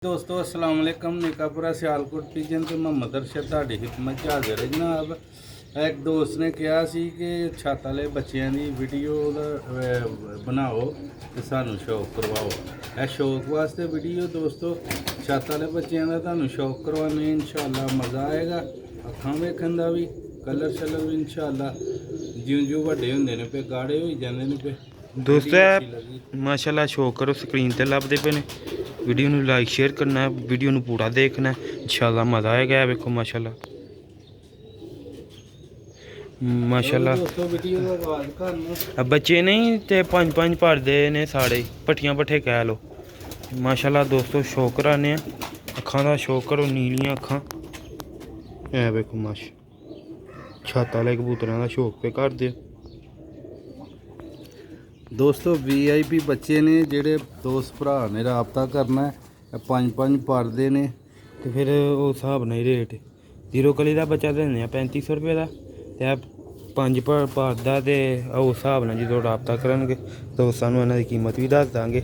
दोस्तों अस्सलाम वालेकुम। निकापुरा सियालकोट पिजन ਤੇ ਮੁਹੰਮਦ ਅਰਸ਼ਦ ਤੁਹਾਡੀ ਖਿਦਮਤ 'ਚ ਹਾਜ਼ਰ ਹੈ ਜਨਾਬ। ਇੱਕ ਦੋਸਤ ਨੇ ਕਿਹਾ ਸੀ ਕਿ ਛੱਤ ਵਾਲੇ ਬੱਚਿਆਂ ਦੀ ਵੀਡੀਓ ਬਣਾਓ ਤੇ ਸਾਨੂੰ ਸ਼ੌਕ ਕਰਵਾਓ। ਇਹ ਸ਼ੌਕ ਵਾਸਤੇ ਵੀਡੀਓ ਦੋਸਤੋ ਛੱਤ ਵਾਲੇ ਬੱਚਿਆਂ ਦਾ ਤੁਹਾਨੂੰ ਸ਼ੌਕ ਕਰਵਾਉਣੇ ਇਨਸ਼ਾਅੱਲਾ ਮਜ਼ਾ ਆਏਗਾ। ਅੱਖਾਂ ਵੇਖਣ ਦਾ ਵੀ ਕਲਰ ਸ਼ਲਰ ਵੀ ਇਨਸ਼ਾਅੱਲਾ ਜਿਉਂ ਵੱਡੇ ਹੁੰਦੇ ਨੇ ਪਏ ਗਾੜੇ ਹੋਈ ਜਾਂਦੇ ਨੇ ਪਏ। दोस्तों माशाल्लाह शो करो स्क्रीन ते लभदे पे ने। वीडियो नू लाइक शेयर करना है, वीडियो नू पूरा देखना है, इंशाल्लाह मज़ा आएगा। देखो माशाल्लाह माशाल्लाह बच्चे नहीं ते पंज पढ़ते ने साढ़े भट्ठियां भट्ठे कह लो। माशाल्लाह दोस्तों शो कराने अखां दा शो करो, नीलियां अखां ऐ देखो माशा छत वाले कबूतरां दा शौक पे कर दे। ਦੋਸਤੋ VIP ਬੱਚੇ ਨੇ ਜਿਹੜੇ ਦੋਸਤ ਭਰਾ ਨੇ ਰਾਬਤਾ ਕਰਨਾ ਹੈ। ਪੰਜ ਪੜਦੇ ਨੇ ਤੇ ਫਿਰ ਉਹ ਹਿਸਾਬ ਨਾਲ ਹੀ ਰੇਟ ਜ਼ੀਰੋ ਕਲੀ ਦਾ ਬੱਚਾ ਦਿੰਦੇ ਆ 3500 ਰੁਪਏ ਦਾ ਤੇ ਪੰਜ ਪੜਦਾ ਤੇ ਉਹ ਹਿਸਾਬ ਨਾਲ ਜਦੋਂ ਰਾਬਤਾ ਕਰਨਗੇ ਦੋਸਤਾਂ ਨੂੰ ਇਹਨਾਂ ਦੀ ਕੀਮਤ ਵੀ ਦੱਸ ਦਾਂਗੇ।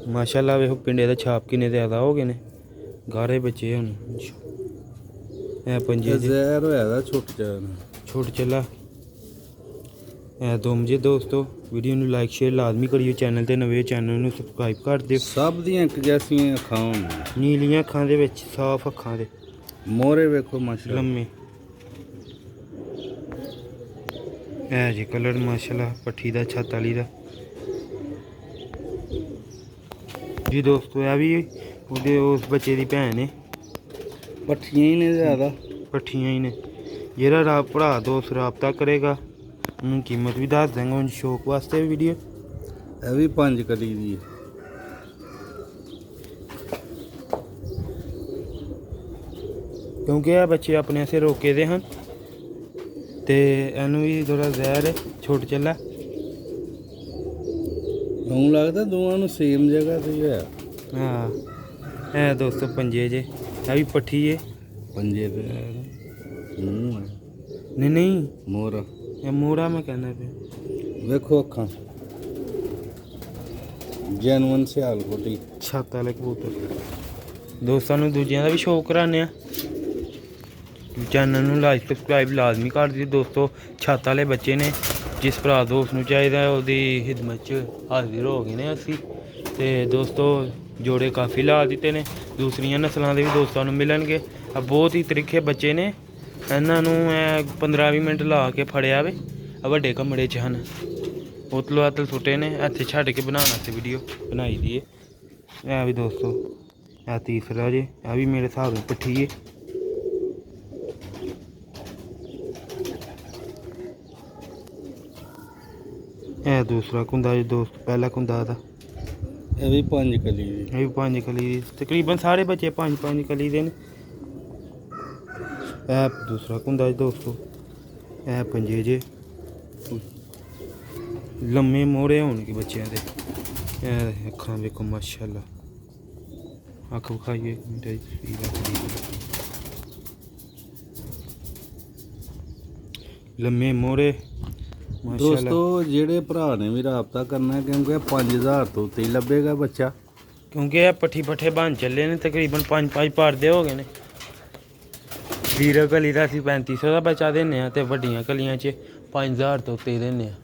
ਮਾਸ਼ਾਅੱਲਾ ਵੇਖੋ ਪਿੰਡੇ ਦਾ ਛਾਪ ਕਿੰਨੇ ਜ਼ਿਆਦਾ ਹੋ ਗਏ ਨੇ ਗਾਰੇ ਬੱਚੇ ਹੁਣ। ਇਹ ਪੰਜੇ ਜ਼ਹਿਰ ਹੋਇਆ ਦਾ ਛੋਟ ਚੱਲਾ ਇਹ ਦੋਮਜੇ ਦੋਸਤੋ। ਵੀਡੀਓ ਨੂੰ ਲਾਈਕ ਸ਼ੇਅਰ ਲਾਜ਼ਮੀ ਕਰਿਓ, ਚੈਨਲ ਤੇ ਨਵੇਂ ਚੈਨਲ ਨੂੰ ਸਬਸਕ੍ਰਾਈਬ ਕਰ ਦਿਓ। ਸਭ ਦੀਆਂ ਇੱਕ ਜੈਸੀਆਂ ਅੱਖਾਂ ਹੁੰਦੀਆਂ, ਨੀਲੀਆਂ ਅੱਖਾਂ ਦੇ ਵਿੱਚ ਸਾਫ ਅੱਖਾਂ ਦੇ ਮੋਹਰੇ ਵੇਖੋ ਮਾਸ਼ਾਅੱਲਾ ਲੰਮੇ ਇਹ ਜੀ ਕਲਰ ਮਾਸ਼ਾਅੱਲਾ ਪੱਠੀ ਦਾ ਛੱਤ ਵਾਲੀ ਦਾ ਜੀ ਦੋਸਤੋ। ਇਹ ਵੀ ਉਹਦੇ ਉਸ ਬੱਚੇ ਦੀ ਭੈਣ ਨੇ, ਪੱਠੀਆਂ ਹੀ ਨੇ ਜ਼ਿਆਦਾ, ਪੱਠੀਆਂ ਹੀ ਨੇ। ਜਿਹੜਾ ਭਰਾ ਦੋਸਤ ਰਾਬਤਾ ਕਰੇਗਾ ਉਹਨੂੰ ਕੀਮਤ ਵੀ ਦੱਸ ਦਾਂਗਾ। ਹੁਣ ਸ਼ੌਕ ਵਾਸਤੇ ਵੀਡੀਓ ਇਹ ਵੀ 5 ਕਲੀ ਦੀ ਹੈ। ਕਿਉਂਕਿ ਇਹ ਬੱਚੇ ਆਪਣੇ ਸੇ ਰੋਕੇ ਦੇ ਹਨ ਤੇ ਇਹਨੂੰ ਵੀ ਥੋੜਾ ਜ਼ਹਿਰ ਛੋਟ ਚੱਲਾ। ਮੈਨੂੰ ਲੱਗਦਾ ਦੋਵਾਂ ਨੂੰ ਸੇਮ ਜਗ੍ਹਾ ਤੇ ਹੀ ਹੋਇਆ। ਹਾਂ ਇਹ ਦੋਸਤੋ ਪੰਜੇ ਜੇ ਇਹ ਵੀ ਪੱਠੀ ਏ ਪੰਜੇ ਤੇ ਮੂੰਹ ਹੈ ਨਹੀਂ ਮੋਹਰਾ ਇਹ ਮੋੜਾ ਮੈਂ ਕਹਿੰਦਾ ਪਿਆ। ਵੇਖੋ ਅੱਖਾਂ ਜੈਨੂਨ ਸਿਆਲਕੋਟੀ ਛੱਤ ਵਾਲੇ ਕਬੂਤਰ। ਦੋਸਤਾਂ ਨੂੰ ਦੂਜਿਆਂ ਦਾ ਵੀ ਸ਼ੌਕ ਕਰਾਉਂਦੇ ਆ। ਚੈਨਲ ਨੂੰ ਲਾਈਕ ਸਬਸਕ੍ਰਾਈਬ ਲਾਜ਼ਮੀ ਕਰ ਦਿਓ ਦੋਸਤੋ। ਛੱਤ ਵਾਲੇ ਬੱਚੇ ਨੇ, ਜਿਸ ਭਰਾ ਦੋਸਤ ਨੂੰ ਚਾਹੀਦਾ ਉਹਦੀ ਖਿਦਮਤ 'ਚ ਹਾਜ਼ਰ ਹੋ ਗਏ ਨੇ ਅਸੀਂ। ਤੇ ਦੋਸਤੋ ਜੋੜੇ ਕਾਫੀ ਲਾ ਦਿੱਤੇ ਨੇ, ਦੂਸਰੀਆਂ ਨਸਲਾਂ ਦੇ ਵੀ ਦੋਸਤਾਂ ਨੂੰ ਮਿਲਣਗੇ। ਬਹੁਤ ਹੀ ਤਰੀਕੇ ਬੱਚੇ ਨੇ, ਇਹਨਾਂ ਨੂੰ 15-20 ਮਿੰਟ ਲਾ ਕੇ ਫੜਿਆ ਵੇ। ਵੱਡੇ ਕਮਰੇ 'ਚ ਹਨ, ਉਤਲੋ ਅਤਲ ਸੁੱਟੇ ਨੇ, ਇੱਥੇ ਛੱਡ ਕੇ ਬਣਾਉਣ ਵਾਸਤੇ ਵੀਡੀਓ ਬਣਾਈ ਦੀ ਹੈ। ਇਹ ਵੀ ਦੋਸਤੋ ਇਹ ਤੀਸਰਾ ਜੇ, ਇਹ ਵੀ ਮੇਰੇ ਹਿਸਾਬ ਨਾਲ ਪੱਠੀ ਹੈ। ਇਹ ਦੂਸਰਾ ਕੁੰਦਾ ਜੀ ਦੋਸਤ, ਪਹਿਲਾ ਕੁੰਦਾ ਦਾ ਇਹ ਵੀ 5 ਕਲੀ ਦੀ, ਇਹ ਵੀ 5 ਕਲੀ ਦੀ। ਤਕਰੀਬਨ ਸਾਰੇ ਬੱਚੇ 5 ਕਲੀ ਦੇ ਨੇ। ਇਹ ਦੂਸਰਾ ਕੁੰਦਾ ਜੀ ਦੋਸਤੋ। ਇਹ ਪੰਜੇ ਜੇ ਲੰਮੇ ਮੋਹਰੇ ਹੋਣਗੇ ਬੱਚਿਆਂ ਦੇ। ਇਹ ਅੱਖਾਂ ਵੇਖੋ ਮਾਸ਼ਾਅੱਲਾ, ਅੱਖ ਵਿਖਾਈਏ ਲੰਮੇ ਮੋਹਰੇ ਮਾਸ਼ਾਅੱਲਾ। ਦੋਸਤੋ ਜਿਹੜੇ ਭਰਾ ਨੇ ਵੀ ਰਾਬਤਾ ਕਰਨਾ ਕਿਉਂਕਿ 5000 ਤੋਂ ਉੱਤੇ ਹੀ ਲੱਭੇਗਾ ਬੱਚਾ। ਕਿਉਂਕਿ ਇਹ ਪੱਠੀ ਪੱਠੇ ਬਣ ਚੱਲੇ ਨੇ, ਤਕਰੀਬਨ 5 ਪਰਦੇ ਹੋ ਗਏ ਨੇ। ਜ਼ੀਰੋ ਕਲੀ ਦਾ ਅਸੀਂ 3500 ਦਾ ਬੱਚਾ ਦਿੰਦੇ ਹਾਂ ਤੇ ਵੱਡੀਆਂ ਕਲੀਆਂ 'ਚ 5000 ਤੋਂ ਉੱਤੇ ਦਿੰਦੇ ਹਾਂ।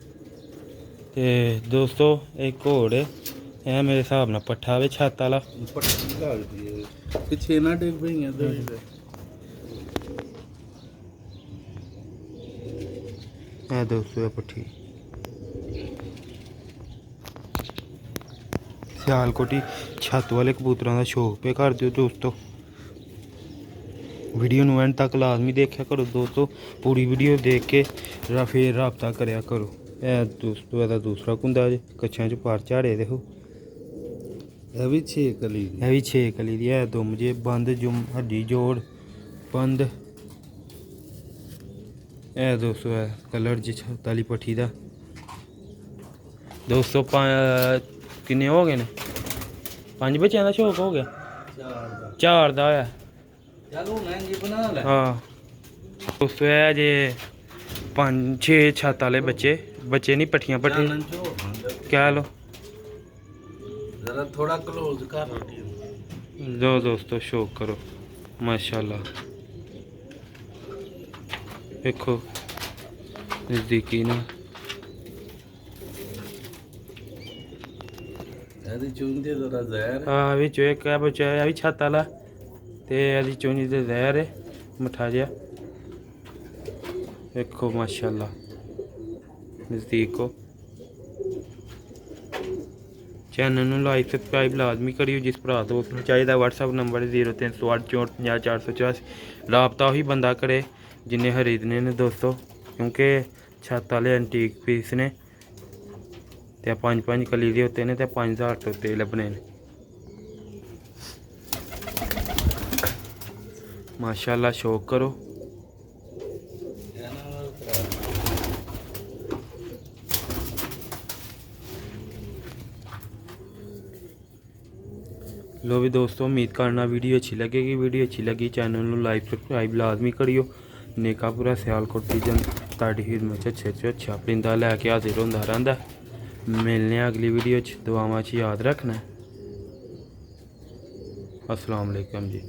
ਤੇ ਦੋਸਤੋ ਇੱਕ ਹੋਰ ਇਹ ਮੇਰੇ ਹਿਸਾਬ ਨਾਲ ਪੱਠਾ ਵੇ ਛੱਤ ਵਾਲਾ। ਪੱਠੀ ਲੱਗਦੀ ਹੈ ਪਿੱਛੇ ਨਾ ਡਿੱਗ ਪਈਆਂ ਤੇ ਇਹ ਦੋਸਤੋ ਇਹ ਪੱਠੀ ਸਿਆਲਕੋਟੀ ਛੱਤ ਵਾਲੇ ਕਬੂਤਰਾਂ ਦਾ ਸ਼ੌਕ ਪੇ ਕਰ ਦਿਓ ਦੋਸਤੋ। ਵੀਡੀਓ ਨੂੰ ਐਂਡ ਤੱਕ ਲਾਜ਼ਮੀ ਦੇਖਿਆ ਕਰੋ ਦੋਸਤੋ, ਪੂਰੀ ਵੀਡੀਓ ਦੇਖ ਕੇ ਫਿਰ ਰਾਬਤਾ ਕਰਿਆ ਕਰੋ। ਇਹ ਦੋਸਤੋ ਇਹਦਾ ਦੂਸਰਾ ਕੁੰਦਾ ਜੇ, ਕੱਛਾਂ 'ਚ ਪਾਰ ਝਾੜੇ ਦੇਖੋ। ਇਹ ਵੀ 6 ਕਲੀ ਦੀ, ਇਹ ਵੀ 6 ਕਲੀ ਦੀ। ਇਹ ਦੁਮ ਜੇ ਬੰਦ ਜੁਮ ਹੱਡੀ ਜੋੜ ਬੰਦ। ਇਹ ਦੋਸਤੋ ਹੈ ਕਲਰ ਜੀ ਛੱਤ ਵਾਲੀ ਪੱਠੀ ਦਾ। ਦੋਸਤੋ ਕਿੰਨੇ ਹੋ ਗਏ ਨੇ? 5 ਬੱਚਿਆਂ ਦਾ ਸ਼ੌਕ ਹੋ ਗਿਆ, 4 ਦਾ ਹੋਇਆ। ਚਲੋ ਮੈਂ ਜੀ ਬਣਾ ਲੈ। ਹਾਂ ਦੋਸਤੋ ਇਹ ਜੇ 5-6 ਛੱਤ ਵਾਲੇ ਬੱਚੇ ਨਹੀਂ ਪੱਠੀਆਂ ਪੱਠੇ ਕਹਿ ਲਓ। जरा थोड़ा क्लोज कर। लो दोस्तों शौक करो माशाल्लाह। देखो नज़दीकी ना ਇਹਦੀ ਚੁੰਝ ਦੇ ਜ਼ਰਾ ਜ਼ਹਿਰ ਆ ਵਿੱਚ ਇੱਕ ਆ ਬੱਚਾ ਆ ਵੀ ਛੱਤ ਵਾਲਾ ਤੇ ਇਹਦੀ ਚੁੰਝ ਤੇ ਜ਼ਹਿਰ ਹੈ ਮਿੱਠਾ ਜਿਹਾ। ਦੇਖੋ ਮਾਸ਼ਾਅੱਲਾ ਨਜ਼ਦੀਕੋ। ਚੈਨਲ ਨੂੰ ਲਾਈਕ ਸਬਸਕ੍ਰਾਈਬ ਲਾਜ਼ਮੀ ਕਰਿਓ। ਜਿਸ ਭਰਾ ਦੋਸਤ ਨੂੰ ਚਾਹੀਦਾ WhatsApp ਨੰਬਰ 0308645084। ਰਾਬਤਾ ਉਹੀ ਬੰਦਾ ਕਰੇ ਜਿੰਨੇ ਖਰੀਦਣੇ ਨੇ ਦੋਸਤੋ, ਕਿਉਂਕਿ ਛੱਤ ਵਾਲੇ ਐਂਟੀਕ ਪੀਸ ਨੇ ਤੇ 5-5 ਕਲੀ ਦੇ ਉੱਤੇ ਨੇ ਤੇ 5000 ਤੋਂ ਉੱਤੇ ਲੱਭਣੇ ਨੇ ਮਾਸ਼ਾਅੱਲਾ। ਸ਼ੌਕ ਕਰੋ। लो भी दोस्तों उम्मीद करना वीडियो अच्छी लगेगी। वीडियो अच्छी लगी चैनल ਨੂੰ ਲਾਈਕ ਸਬਸਕ੍ਰਾਈਬ ਲਾਜ਼ਮੀ ਕਰਿਓ। नेकापुरा सियालकोट पिजन ਤੁਹਾਡੀ ਖਿਦਮਤ 'ਚ ਅੱਛਾ ਪਰਿੰਦਾ ਲੈ ਕੇ ਹਾਜ਼ਰ ਹੁੰਦਾ ਰਹਿੰਦਾ। ਮਿਲਨੇ ਆ ਅਗਲੀ ਵੀਡੀਓ 'ਚ। ਦੁਆਵਾਂ 'ਚ ਯਾਦ ਰੱਖਣਾ। अस्सलाम वालेकुम जी।